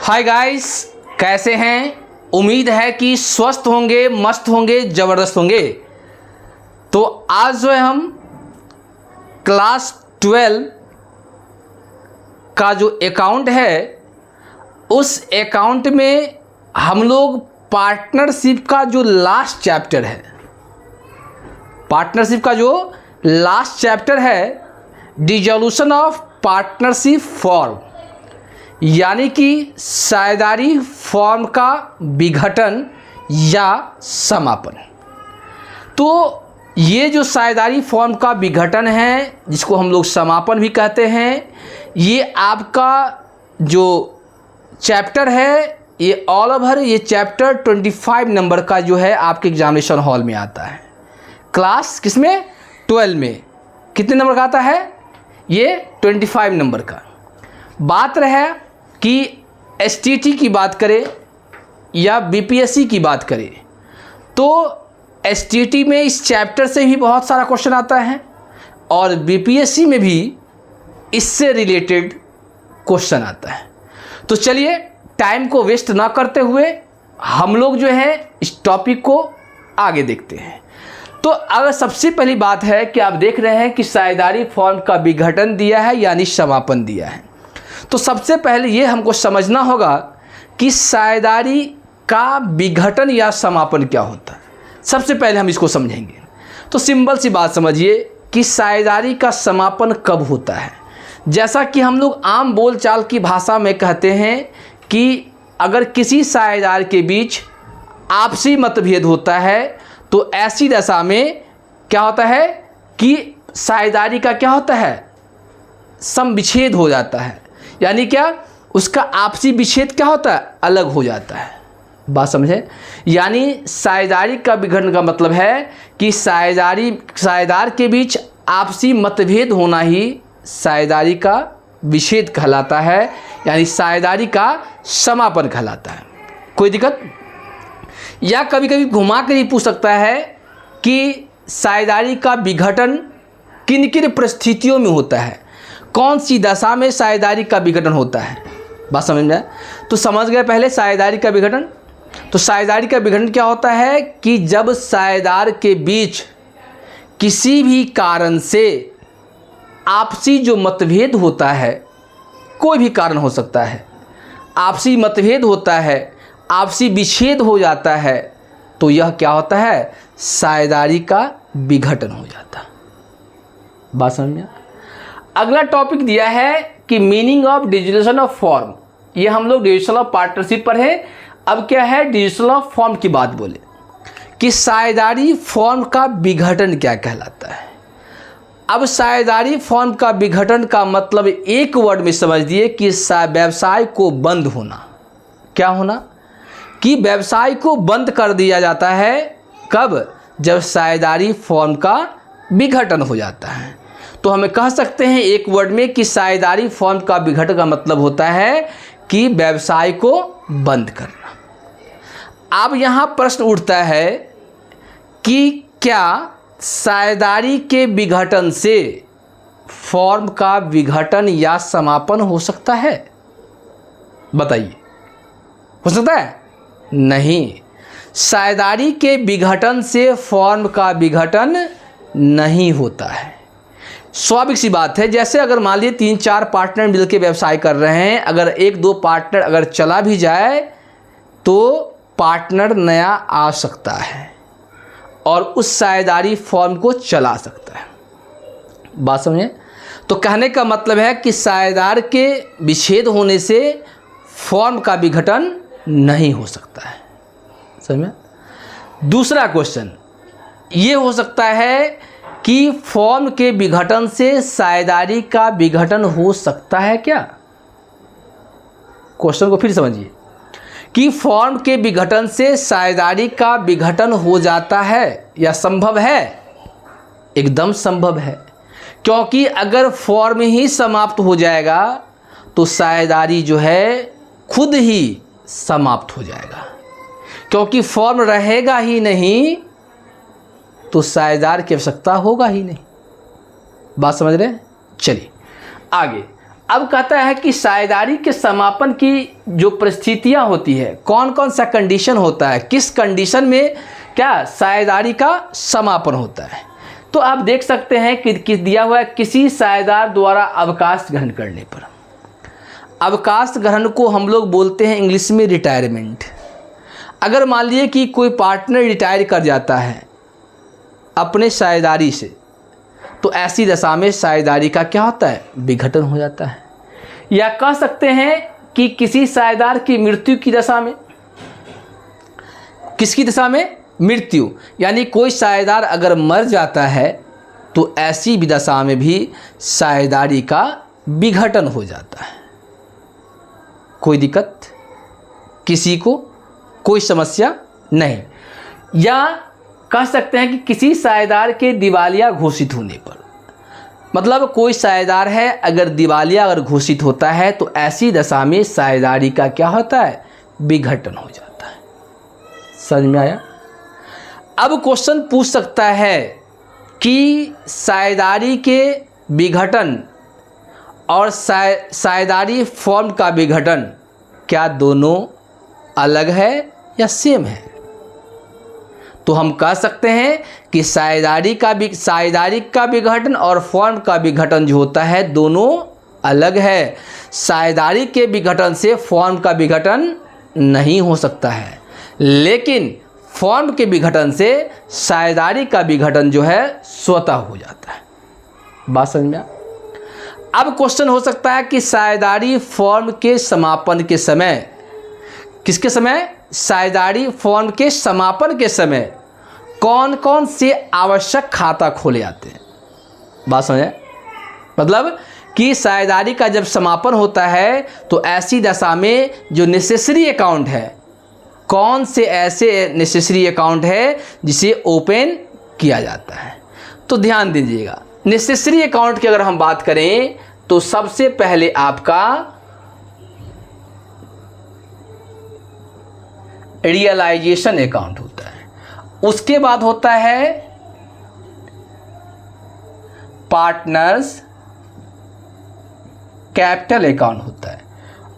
Hi guys, कैसे हैं? उम्मीद है कि स्वस्थ होंगे, मस्त होंगे, ज़बरदस्त होंगे। तो आज जो है हम क्लास 12 का जो अकाउंट है उस अकाउंट में हम लोग पार्टनरशिप का जो लास्ट चैप्टर है, पार्टनरशिप का जो लास्ट चैप्टर है, डिसॉल्यूशन ऑफ पार्टनरशिप फॉर्म, यानी कि साझेदारी फॉर्म का विघटन या समापन। तो ये जो साझेदारी फॉर्म का विघटन है, जिसको हम लोग समापन भी कहते हैं, ये आपका जो चैप्टर है, ये ऑल ओवर ये चैप्टर 25 नंबर का जो है आपके एग्जामिनेशन हॉल में आता है। क्लास किसमें? 12 में। कितने नंबर का आता है? ये 25 नंबर का। बात रहे कि एसटीटी की बात करें या बीपीएससी की बात करें, तो एसटीटी में इस चैप्टर से भी बहुत सारा क्वेश्चन आता है और बीपीएससी में भी इससे रिलेटेड क्वेश्चन आता है। तो चलिए टाइम को वेस्ट ना करते हुए हम लोग जो है इस टॉपिक को आगे देखते हैं। तो अगर सबसे पहली बात है कि आप देख रहे हैं कि साझेदारी फॉर्म का विघटन दिया है यानी समापन दिया है, तो सबसे पहले ये हमको समझना होगा कि साझेदारी का विघटन या समापन क्या होता है। सबसे पहले हम इसको समझेंगे। तो सिंपल सी बात समझिए कि साझेदारी का समापन कब होता है। जैसा कि हम लोग आम बोलचाल की भाषा में कहते हैं कि अगर किसी साझेदार के बीच आपसी मतभेद होता है तो ऐसी दशा में क्या होता है कि साझेदारी का क्या होता है, समविच्छेद हो जाता है। यानी क्या, उसका आपसी विच्छेद क्या होता है, अलग हो जाता है। बात समझे? यानी साझेदारी का विघटन का मतलब है कि साझेदार के बीच आपसी मतभेद होना ही साझेदारी का विच्छेद कहलाता है, यानी साझेदारी का समापन कहलाता है। कोई दिक्कत? या कभी कभी घुमा कर ही पूछ सकता है कि साझेदारी का विघटन किन किन परिस्थितियों में होता है, कौन सी दशा में साझेदारी का विघटन होता है। बात समझ में आए? तो समझ गए पहले साझेदारी का विघटन। तो साझेदारी का विघटन क्या होता है कि जब साझेदार के बीच किसी भी कारण से आपसी जो मतभेद होता है, कोई भी कारण हो सकता है, आपसी मतभेद होता है, आपसी विच्छेद हो जाता है, तो यह क्या होता है, साझेदारी का विघटन हो जाता है। बात समझ में? अगला टॉपिक दिया है कि meaning of dissolution of form. ये हम लोग डिसॉल्यूशन ऑफ पार्टनरशिप पर है। अब क्या है, डिसॉल्यूशन ऑफ फॉर्म की बात बोले कि साझेदारी फॉर्म का विघटन क्या कहलाता है। अब साझेदारी फॉर्म का विघटन का मतलब एक वर्ड में समझ दिए कि व्यवसाय को बंद होना। क्या होना? कि व्यवसाय को बंद कर दिया जाता है। कब? जब साझेदारी फॉर्म का विघटन हो जाता है। तो हमें कह सकते हैं एक वर्ड में कि साझेदारी फॉर्म का विघटन का मतलब होता है कि व्यवसाय को बंद करना। अब यहाँ प्रश्न उठता है कि क्या साझेदारी के विघटन से फॉर्म का विघटन या समापन हो सकता है? बताइए, हो सकता है? नहीं, साझेदारी के विघटन से फॉर्म का विघटन नहीं होता है। स्वाभाविक सी बात है, जैसे अगर मान लीजिए 3-4 पार्टनर मिलकर व्यवसाय कर रहे हैं, अगर 1-2 पार्टनर अगर चला भी जाए तो पार्टनर नया आ सकता है और उस साझेदारी फॉर्म को चला सकता है। बात समझे? तो कहने का मतलब है कि साझेदार के विच्छेद होने से फॉर्म का विघटन नहीं हो सकता है। समझ में? दूसरा क्वेश्चन ये हो सकता है कि फॉर्म के विघटन से साझेदारी का विघटन हो सकता है क्या? क्वेश्चन को फिर समझिए कि फॉर्म के विघटन से साझेदारी का विघटन हो जाता है या संभव है? एकदम संभव है, क्योंकि अगर फॉर्म ही समाप्त हो जाएगा तो साझेदारी जो है खुद ही समाप्त हो जाएगा, क्योंकि फॉर्म रहेगा ही नहीं तो साझेदार की आवश्यकता होगा ही नहीं। बात समझ रहे हैं? चलिए आगे। अब कहता है कि साझेदारी के समापन की जो परिस्थितियां होती है, कौन कौन सा कंडीशन होता है, किस कंडीशन में क्या साझेदारी का समापन होता है। तो आप देख सकते हैं कि दिया हुआ है किसी साझेदार द्वारा अवकाश ग्रहण करने पर। अवकाश ग्रहण को हम लोग बोलते हैं इंग्लिश में रिटायरमेंट। अगर मान लीजिए कि कोई पार्टनर रिटायर कर जाता है अपने साझेदारी से, तो ऐसी दशा में साझेदारी का क्या होता है, विघटन हो जाता है। या कह सकते हैं कि किसी साझेदार की मृत्यु की दशा में, किसकी दशा में, मृत्यु, यानी कोई साझेदार अगर मर जाता है तो ऐसी दशा में भी साझेदारी का विघटन हो जाता है। कोई दिक्कत, किसी को कोई समस्या नहीं। या कह सकते हैं कि किसी साझेदार के दिवालिया घोषित होने पर, मतलब कोई साझेदार है अगर दिवालिया अगर घोषित होता है तो ऐसी दशा में साझेदारी का क्या होता है, विघटन हो जाता है। समझ में आया। अब क्वेश्चन पूछ सकता है कि साझेदारी के विघटन और साझेदारी फॉर्म का विघटन क्या दोनों अलग है या सेम है। तो हम कह सकते हैं कि साझेदारी का विघटन और फॉर्म का विघटन जो होता है दोनों अलग है। साझेदारी के विघटन से फॉर्म का विघटन नहीं हो सकता है, लेकिन फॉर्म के विघटन से साझेदारी का विघटन जो है स्वतः हो जाता है। बात समझ में। अब क्वेश्चन हो सकता है कि साझेदारी फॉर्म के समापन के समय, किसके समय, साझेदारी फॉर्म के समापन के समय कौन कौन से आवश्यक खाता खोले जाते हैं। बात समझे। मतलब कि साझेदारी का जब समापन होता है तो ऐसी दशा में जो नेसेसरी अकाउंट है, कौन से ऐसे नेसेसरी अकाउंट है जिसे ओपन किया जाता है। तो ध्यान दीजिएगा, नेसेसरी अकाउंट की अगर हम बात करें तो सबसे पहले आपका रियलाइजेशन अकाउंट होता है, उसके बाद होता है पार्टनर्स कैपिटल अकाउंट होता है,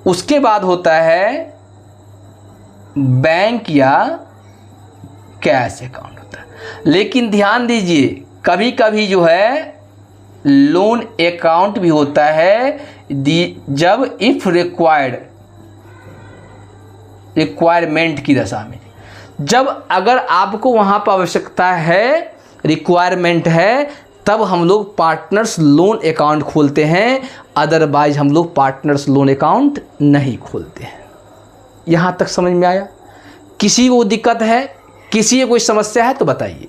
उसके बाद होता है बैंक या कैश अकाउंट होता है। लेकिन ध्यान दीजिए, कभी कभी जो है लोन अकाउंट भी होता है, जब इफ रिक्वायरमेंट की दशा में, जब अगर आपको वहाँ पर आवश्यकता है, रिक्वायरमेंट है, तब हम लोग पार्टनर्स लोन अकाउंट खोलते हैं, अदरवाइज हम लोग पार्टनर्स लोन अकाउंट नहीं खोलते हैं। यहाँ तक समझ में आया। किसी को दिक्कत है, किसी को कोई समस्या है तो बताइए।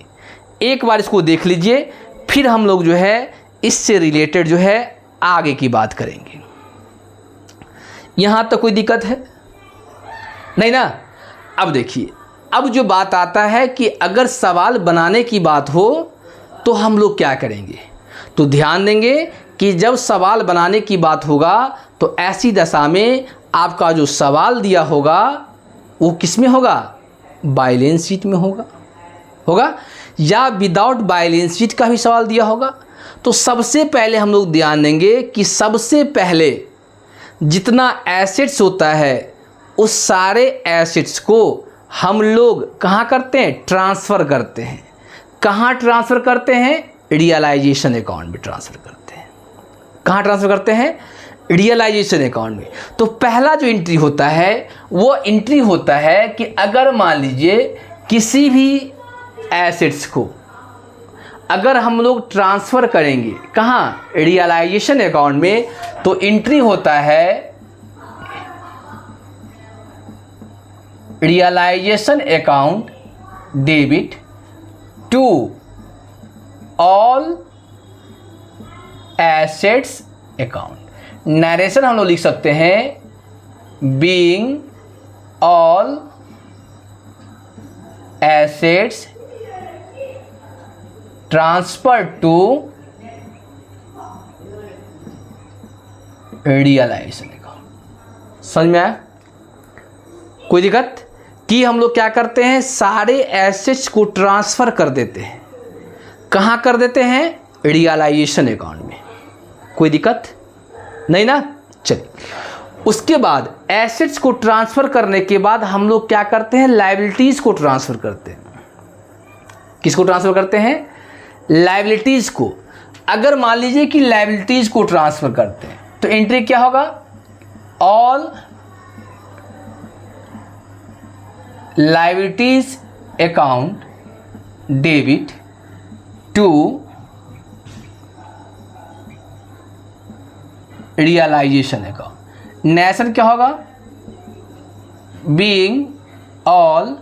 एक बार इसको देख लीजिए, फिर हम लोग जो है इससे रिलेटेड जो है आगे की बात करेंगे। यहाँ तक कोई दिक्कत है नहीं ना। अब देखिए, अब जो बात आता है कि अगर सवाल बनाने की बात हो तो हम लोग क्या करेंगे। तो ध्यान देंगे कि जब सवाल बनाने की बात होगा तो ऐसी दशा में आपका जो सवाल दिया होगा वो किस में होगा, बैलेंस शीट में होगा या विदाउट बैलेंस शीट का भी सवाल दिया होगा। तो सबसे पहले हम लोग ध्यान देंगे कि सबसे पहले जितना एसेट्स होता है उस सारे एसेट्स को हम लोग कहाँ करते हैं, ट्रांसफ़र करते हैं। कहाँ ट्रांसफ़र करते हैं, रियलाइजेशन अकाउंट में ट्रांसफ़र करते हैं। कहाँ ट्रांसफ़र करते हैं, रियलाइजेशन अकाउंट में। तो पहला जो एंट्री होता है वो एंट्री होता है कि अगर मान लीजिए किसी भी एसेट्स को अगर हम लोग ट्रांसफ़र करेंगे कहाँ, रियलाइजेशन अकाउंट में, तो एंट्री होता है realisation account debit to all assets account. Narration हम लोग लिख सकते हैं being all assets transfer to realisation account. समझ में आया, कोई दिक्कत कि हम लोग क्या करते हैं, सारे एसेट्स को ट्रांसफ़र कर देते हैं। कहाँ कर देते हैं, रियलाइजेशन अकाउंट में। कोई दिक्कत नहीं ना। चलिए, उसके बाद एसेट्स को ट्रांसफ़र करने के बाद हम लोग क्या करते हैं, लायबिलिटीज़ को ट्रांसफ़र करते हैं। किसको ट्रांसफ़र करते हैं, लायबिलिटीज़ को। अगर मान लीजिए कि लायबिलिटीज़ को ट्रांसफ़र करते हैं तो एंट्री क्या होगा, all liabilities account debit to realisation account. Narration क्या होगा, being all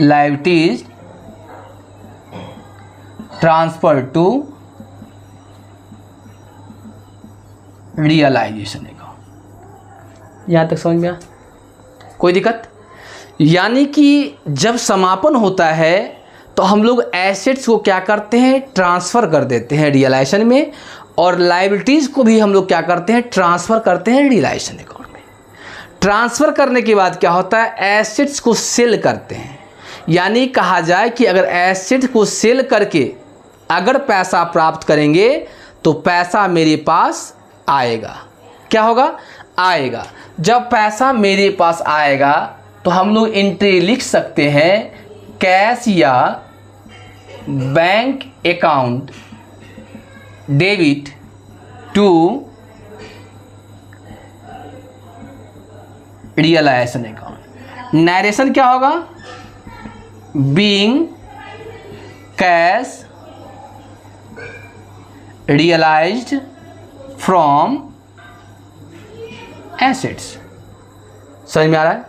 liabilities transfer to realisation account. यहां तक समझ में आया, कोई दिक्कत। यानी कि जब समापन होता है तो हम लोग एसेट्स को क्या करते हैं, ट्रांसफ़र कर देते हैं रियलाइजेशन में, और लायबिलिटीज़ को भी हम लोग क्या करते हैं, ट्रांसफ़र करते हैं रियलाइजेशन अकाउंट में। ट्रांसफ़र करने के बाद क्या होता है, एसेट्स को सेल करते हैं। यानी कहा जाए कि अगर एसेट को सेल करके अगर पैसा प्राप्त करेंगे तो पैसा मेरे पास आएगा। क्या होगा, आएगा। जब पैसा मेरे पास आएगा तो हम लोग एंट्री लिख सकते हैं, कैश या bank account debit to realisation account. Narration क्या होगा, being cash realised from assets. समझ में आ रहा है,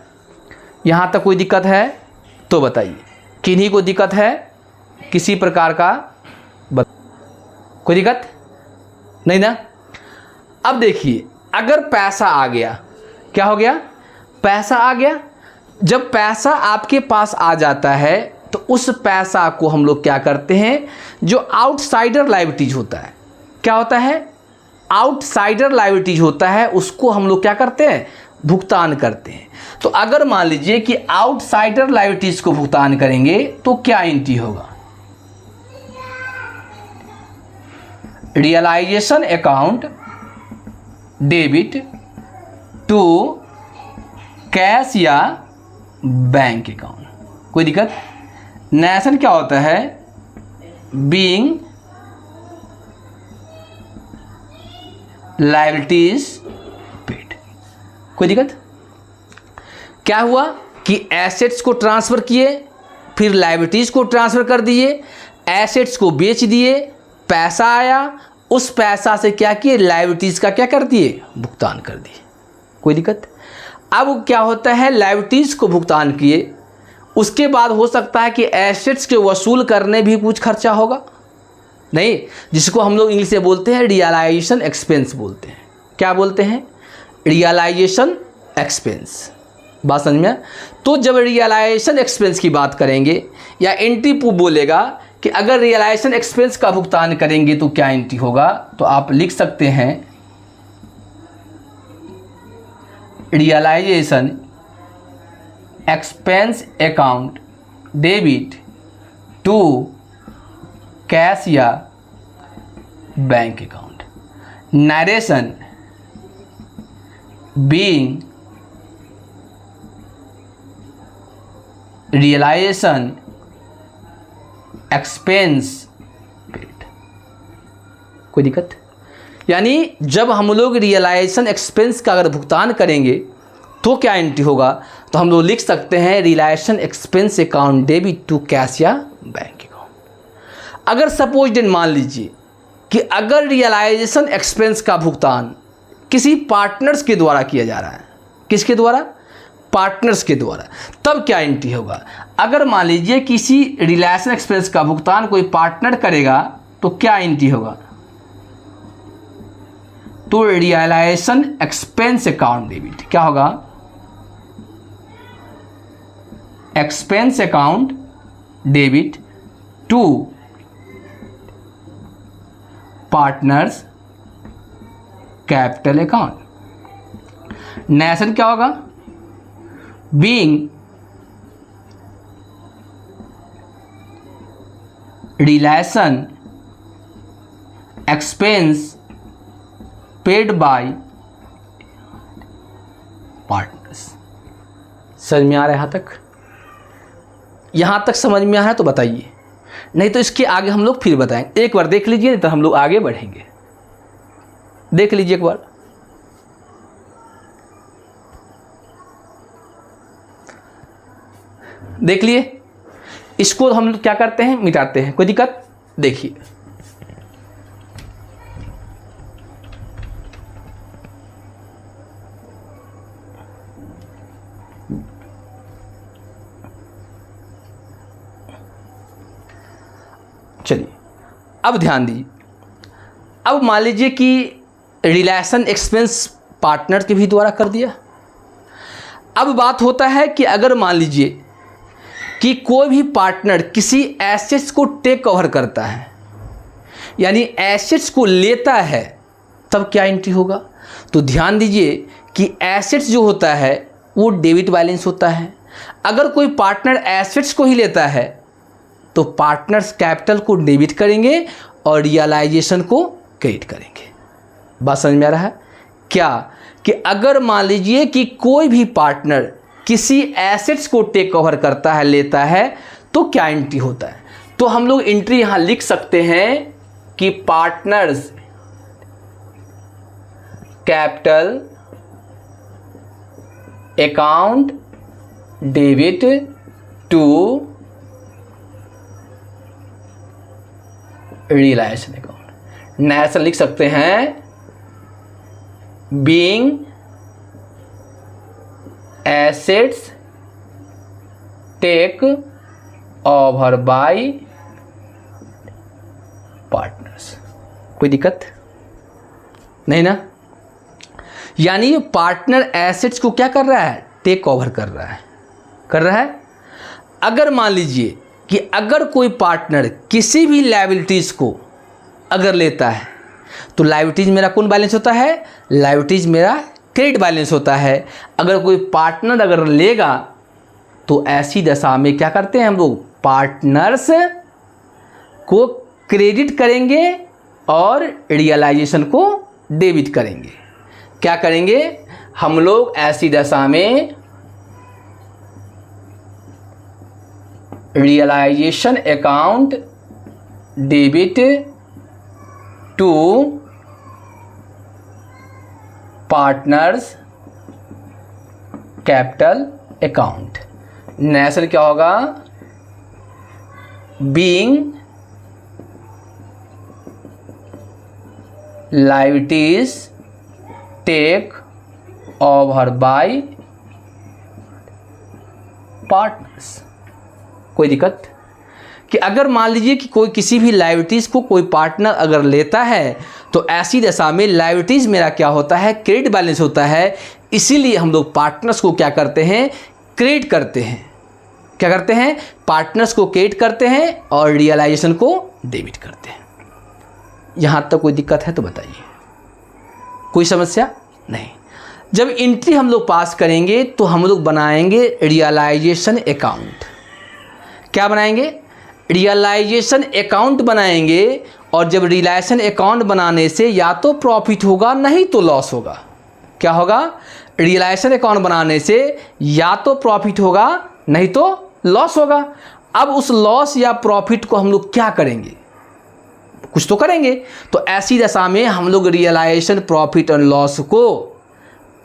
यहाँ तक कोई दिक्कत है तो बताइए। किन्हीं को दिक्कत है किसी प्रकार का, कोई दिक्कत नहीं ना। अब देखिए, अगर पैसा आ गया, क्या हो गया, पैसा आ गया। जब पैसा आपके पास आ जाता है तो उस पैसा को हम लोग क्या करते हैं, जो आउटसाइडर लायबिलिटीज होता है, क्या होता है, आउटसाइडर लायबिलिटीज होता है, उसको हम लोग क्या करते हैं, भुगतान करते हैं। तो अगर मान लीजिए कि आउटसाइडर लायबिलिटीज को भुगतान करेंगे तो क्या एंट्री होगा, realisation account debit to cash या बैंक अकाउंट। कोई दिक्कत। नेशन क्या होता है, बीइंग लायबिलिटीज पेड। कोई दिक्कत। क्या हुआ कि एसेट्स को ट्रांसफ़र किए, फिर लायबिलिटीज़ को ट्रांसफ़र कर दिए, एसेट्स को बेच दिए, पैसा आया, उस पैसा से क्या किए, लायबिलिटीज़ का क्या कर दिए, भुगतान कर दिए। कोई दिक्कत। अब क्या होता है, लायबिलिटीज़ को भुगतान किए, उसके बाद हो सकता है कि एसेट्स के वसूल करने भी कुछ खर्चा होगा, नहीं, जिसको हम लोग इंग्लिश में बोलते हैं रियलाइजेशन एक्सपेंस बोलते हैं। क्या बोलते हैं, रियलाइजेशन एक्सपेंस। बात समझ में। तो जब रियलाइजेशन एक्सपेंस की बात करेंगे या एंट्री बोलेगा कि अगर रियलाइजेशन एक्सपेंस का भुगतान करेंगे तो क्या एंट्री होगा, तो आप लिख सकते हैं realisation expense account debit to cash या bank account. Narration being realisation expense paid. कोई दिक्कत। यानी जब हम लोग रियलाइजेशन एक्सपेंस का अगर भुगतान करेंगे तो क्या एंट्री होगा, तो हम लोग लिख सकते हैं realisation expense account debit to cash या बैंक अकाउंट। अगर सपोज डेट मान लीजिए कि अगर रियलाइजेशन एक्सपेंस का भुगतान किसी पार्टनर्स के द्वारा किया जा रहा है, किसके द्वारा, पार्टनर्स के द्वारा, तब क्या एंट्री होगा। अगर मान लीजिए किसी रियलाइजेशन एक्सपेंस का भुगतान कोई पार्टनर करेगा तो क्या एंट्री होगा, तो रियलाइजेशन एक्सपेंस अकाउंट डेबिट क्या होगा, expense account debit to partners capital account. Narration क्या होगा, being realisation expense paid by partners. समझ में आ रहा है यहाँ तक? यहाँ तक समझ में आ रहा है तो बताइए, नहीं तो इसके आगे हम लोग फिर बताएंगे। एक बार देख लीजिए, नहीं तो हम लोग आगे बढ़ेंगे। देख लीजिए एक बार। देख लिए, इसको हम लोग क्या करते हैं, मिटाते हैं। कोई दिक्कत? देखिए चलिए अब ध्यान दीजिए। अब मान लीजिए कि रिलेशन एक्सपेंस पार्टनर के भी द्वारा कर दिया। अब बात होता है कि अगर मान लीजिए कि कोई भी पार्टनर किसी एसेट्स को टेक ओवर करता है, यानी एसेट्स को लेता है, तब क्या एंट्री होगा? तो ध्यान दीजिए कि एसेट्स जो होता है वो डेबिट बैलेंस होता है। अगर कोई पार्टनर एसेट्स को ही लेता है तो पार्टनर्स कैपिटल को डेबिट करेंगे और रियलाइजेशन को क्रेडिट करेंगे। बात समझ में आ रहा है क्या? कि अगर मान लीजिए कि कोई भी पार्टनर किसी एसेट्स को टेक ओवर करता है, लेता है, तो क्या एंट्री होता है? तो हम लोग एंट्री यहां लिख सकते हैं कि partners capital account debit to realisation account. Narration लिख सकते हैं being assets take over by partners. कोई दिक्कत नहीं ना? यानी पार्टनर एसेट्स को क्या कर रहा है? टेक ओवर कर रहा है। अगर मान लीजिए कि अगर कोई पार्टनर किसी भी लायबिलिटीज़ को अगर लेता है तो लायबिलिटीज़ मेरा कौन बैलेंस होता है? लायबिलिटीज़ मेरा क्रेडिट बैलेंस होता है। अगर कोई पार्टनर अगर लेगा तो ऐसी दशा में क्या करते हैं हम लोग? पार्टनर्स को क्रेडिट करेंगे और रियलाइजेशन को डेबिट करेंगे। क्या करेंगे हम लोग? ऐसी दशा में realisation account debit to partners capital account. Narration क्या होगा? Being liabilities take over by partners. कोई दिक्कत? कि अगर मान लीजिए कि कोई किसी भी लायबिलिटीज़ को कोई पार्टनर अगर लेता है तो ऐसी दशा में लायबिलिटीज़ मेरा क्या होता है? क्रेडिट बैलेंस होता है। इसीलिए हम लोग पार्टनर्स को क्या करते हैं? क्रेडिट करते हैं। क्या करते हैं? पार्टनर्स को क्रेडिट करते हैं और रियलाइजेशन को डेबिट करते हैं। यहाँ तक कोई दिक्कत है तो बताइए। कोई समस्या नहीं। जब एंट्री हम लोग पास करेंगे तो हम लोग बनाएंगे रियलाइजेशन अकाउंट। क्या बनाएंगे? रियलाइजेशन अकाउंट बनाएंगे। और जब रियलाइजेशन अकाउंट बनाने से या तो प्रॉफिट होगा नहीं तो लॉस होगा। क्या होगा? रियलाइजेशन अकाउंट बनाने से या तो प्रॉफिट होगा नहीं तो लॉस होगा। अब उस लॉस या प्रॉफिट को हम लोग क्या करेंगे? कुछ तो करेंगे। तो ऐसी दशा में हम लोग रियलाइजेशन प्रॉफिट और लॉस को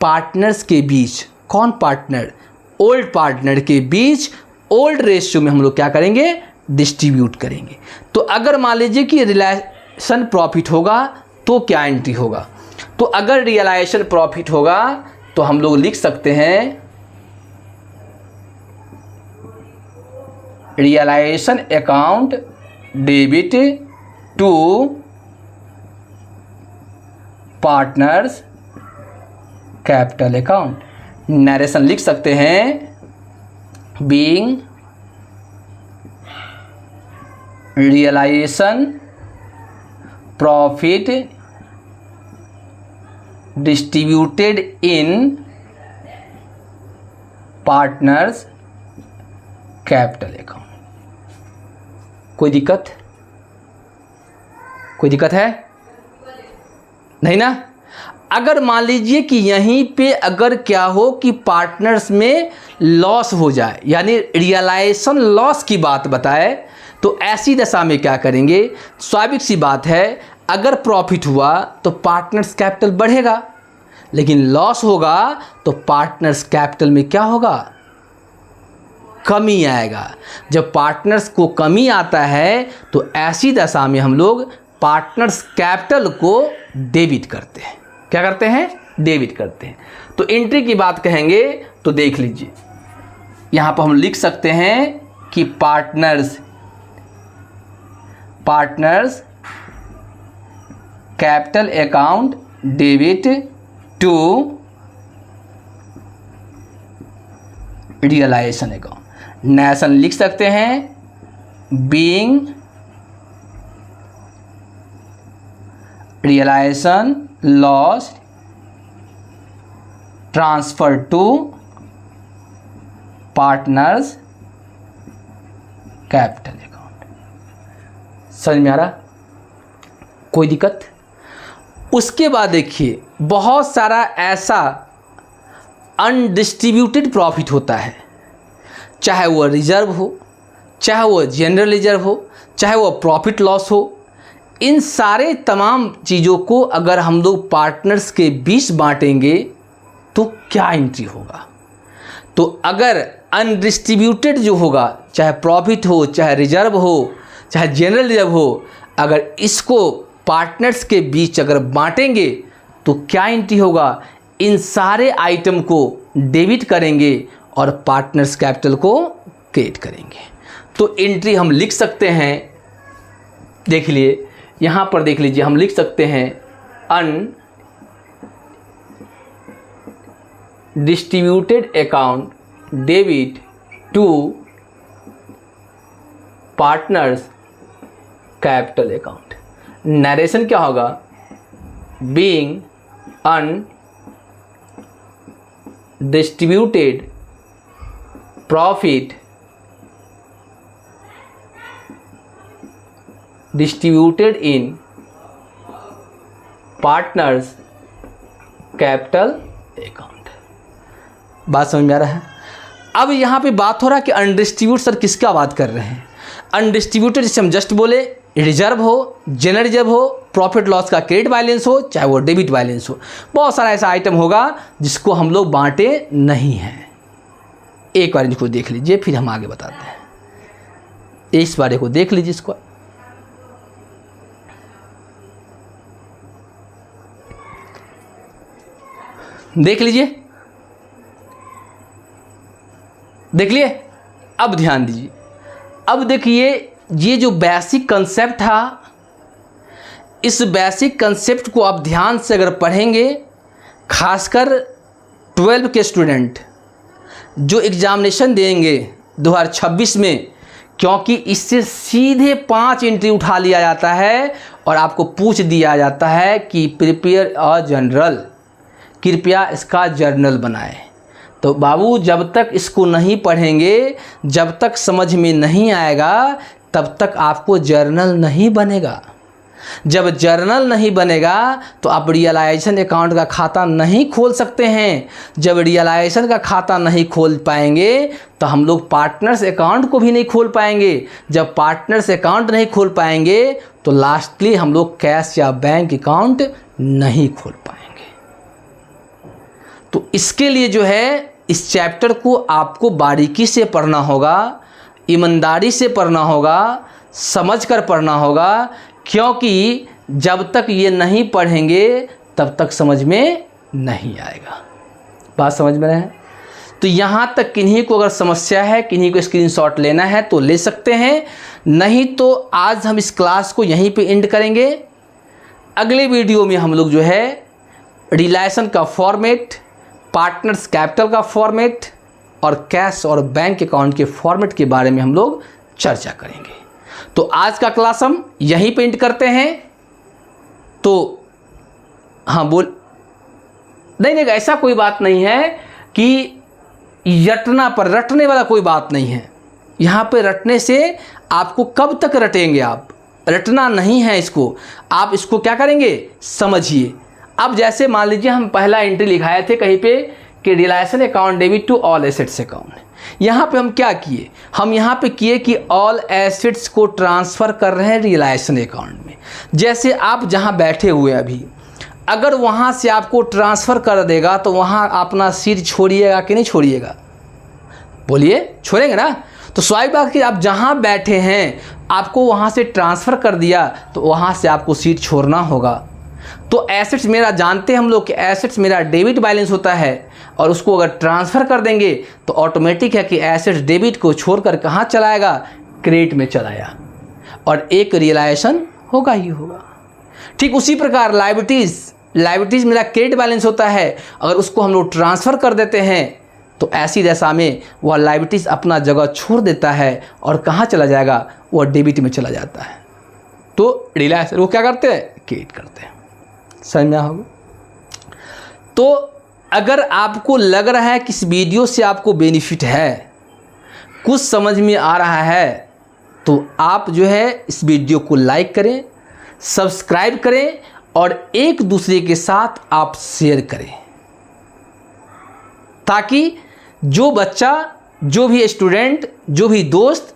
पार्टनर्स के बीच, कौन पार्टनर? ओल्ड पार्टनर के बीच ओल्ड रेशियो में हम लोग क्या करेंगे? डिस्ट्रीब्यूट करेंगे। तो अगर मान लीजिए कि रियलाइजेशन प्रॉफिट होगा तो क्या एंट्री होगा? तो अगर रियलाइजेशन प्रॉफिट होगा तो हम लोग लिख सकते हैं realisation account debit to partners capital account. Narration लिख सकते हैं being realisation profit distributed in partners capital account. कोई दिक्कत? कोई दिक्कत है? नहीं ना। अगर मान लीजिए कि यहीं पे अगर क्या हो कि पार्टनर्स में लॉस हो जाए, यानी रियलाइजेशन लॉस की बात बताए, तो ऐसी दशा में क्या करेंगे? स्वाभाविक सी बात है, अगर प्रॉफिट हुआ तो पार्टनर्स कैपिटल बढ़ेगा, लेकिन लॉस होगा तो पार्टनर्स कैपिटल में क्या होगा? कमी आएगा। जब पार्टनर्स को कमी आता है तो ऐसी दशा में हम लोग पार्टनर्स कैपिटल को डेबिट करते हैं। क्या करते हैं? डेबिट करते हैं। तो एंट्री की बात कहेंगे तो देख लीजिए, यहाँ पर हम लिख सकते हैं कि partners capital account debit to realisation account. Narration लिख सकते हैं being realisation loss transfer to partners capital account. समझ में आ रहा? कोई दिक्कत? उसके बाद देखिए, बहुत सारा ऐसा अनडिस्ट्रीब्यूटेड प्रॉफिट होता है, चाहे वो रिजर्व हो, चाहे वो जनरल रिजर्व हो, चाहे वो प्रॉफिट लॉस हो। इन सारे तमाम चीज़ों को अगर हम लोग पार्टनर्स के बीच बांटेंगे तो क्या एंट्री होगा? तो अगर अनडिस्ट्रीब्यूटेड जो होगा, चाहे प्रॉफिट हो, चाहे रिजर्व हो, चाहे जनरल रिजर्व हो, अगर इसको पार्टनर्स के बीच अगर बांटेंगे तो क्या एंट्री होगा? इन सारे आइटम को डेबिट करेंगे और पार्टनर्स कैपिटल को क्रिएट करेंगे। तो एंट्री हम लिख सकते हैं, देख लिए यहाँ पर, देख लीजिए, हम लिख सकते हैं undistributed account debit to partners capital account. Narration क्या होगा? Being undistributed profit distributed in partners capital account. बात समझ में आ रहा है? अब यहाँ पे बात हो रहा है कि अनडिस्ट्रीब्यूट, सर किसका बात कर रहे हैं? अनडिस्ट्रीब्यूटेड जिसे हम जस्ट बोले, रिजर्व हो, जनरल रिजर्व हो, प्रॉफिट लॉस का क्रेडिट बैलेंस हो, चाहे वो डेबिट बैलेंस हो, बहुत सारा ऐसा आइटम होगा जिसको हम लोग बांटे नहीं हैं। एक बार इसको देख लीजिए, फिर हम आगे बताते हैं। इस बारे को देख लीजिए, इसको देख लीजिए, देख लिए। अब ध्यान दीजिए, अब देखिए, ये जो बेसिक कंसेप्ट था, इस बेसिक कंसेप्ट को आप ध्यान से अगर पढ़ेंगे, खासकर 12 के स्टूडेंट जो एग्जामिनेशन देंगे 2026 में, क्योंकि इससे सीधे 5 एंट्री उठा लिया जाता है और आपको पूछ दिया जाता है कि प्रिपेयर अ जनरल, कृपया इसका जर्नल बनाएं। तो बाबू, जब तक इसको नहीं पढ़ेंगे, जब तक समझ में नहीं आएगा, तब तक आपको जर्नल नहीं बनेगा। जब जर्नल नहीं बनेगा तो आप रियलाइजेशन अकाउंट का खाता नहीं खोल सकते हैं। जब रियलाइजेशन का खाता नहीं खोल पाएंगे तो हम लोग पार्टनर्स अकाउंट को भी नहीं खोल पाएंगे। जब पार्टनर्स अकाउंट नहीं खोल पाएंगे तो लास्टली हम लोग कैश या बैंक अकाउंट नहीं खोल पाएंगे। तो इसके लिए जो है, इस चैप्टर को आपको बारीकी से पढ़ना होगा, ईमानदारी से पढ़ना होगा, समझ कर पढ़ना होगा, क्योंकि जब तक ये नहीं पढ़ेंगे तब तक समझ में नहीं आएगा। बात समझ में रहे? तो यहाँ तक किन्हीं को अगर समस्या है, किन्हीं को स्क्रीनशॉट लेना है तो ले सकते हैं, नहीं तो आज हम इस क्लास को यहीं पे एंड करेंगे। अगले वीडियो में हम लोग जो है रिलेशन का फॉर्मेट, पार्टनर्स कैपिटल का फॉर्मेट और कैश और बैंक अकाउंट के फॉर्मेट के बारे में हम लोग चर्चा करेंगे। तो आज का क्लास हम यहीं पे एंड करते हैं। तो हाँ बोल, नहीं, ऐसा कोई बात नहीं है कि रटने वाला कोई बात नहीं है। यहाँ पे रटने से आपको कब तक रटेंगे? आप रटना नहीं है इसको, आप इसको क्या करेंगे? समझिए। अब जैसे मान लीजिए हम पहला एंट्री लिखाए थे कहीं पे कि realisation account debit to all assets account, यहाँ पे हम क्या किए, हम यहाँ पे किए कि ऑल एसेट्स को ट्रांसफ़र कर रहे हैं रियलाइजेशन अकाउंट में। जैसे आप जहाँ बैठे हुए अभी, अगर वहाँ से आपको ट्रांसफ़र कर देगा तो वहाँ अपना सीट छोड़िएगा कि नहीं छोड़िएगा, बोलिए छोड़ेंगे ना। तो स्वाभाविक बात कि आप जहाँ बैठे हैं आपको वहाँ से ट्रांसफ़र कर दिया तो वहाँ से आपको सीट छोड़ना होगा। तो एसेट्स मेरा जानते हैं हम लोग कि एसेट्स मेरा डेबिट बैलेंस होता है, और उसको अगर ट्रांसफ़र कर देंगे तो ऑटोमेटिक है कि एसेट्स डेबिट को छोड़कर कहाँ चलाएगा, क्रेडिट में चलाया, और एक रियलाइजेशन होगा ही होगा। ठीक उसी प्रकार लायबिलिटीज़ मेरा क्रेडिट बैलेंस होता है, अगर उसको हम लोग ट्रांसफ़र कर देते हैं तो ऐसी दशा में वह लायबिलिटीज़ अपना जगह छोड़ देता है और कहाँ चला जाएगा, वह डेबिट में चला जाता है। तो रियलाइजेशन वो क्या करते हैं, क्रेडिट करते हैं। समझ में होगा। तो अगर आपको लग रहा है कि इस वीडियो से आपको बेनिफिट है, कुछ समझ में आ रहा है, तो आप जो है इस वीडियो को लाइक करें, सब्सक्राइब करें और एक दूसरे के साथ आप शेयर करें, ताकि जो बच्चा, जो भी स्टूडेंट, जो भी दोस्त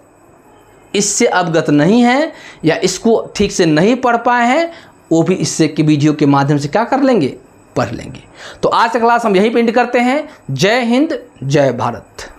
इससे अवगत नहीं है या इसको ठीक से नहीं पढ़ पाए हैं, वो भी इससे के वीडियो के माध्यम से क्या कर लेंगे, पढ़ लेंगे। तो आज का क्लास हम यहीं पे एंड करते हैं। जय हिंद, जय भारत।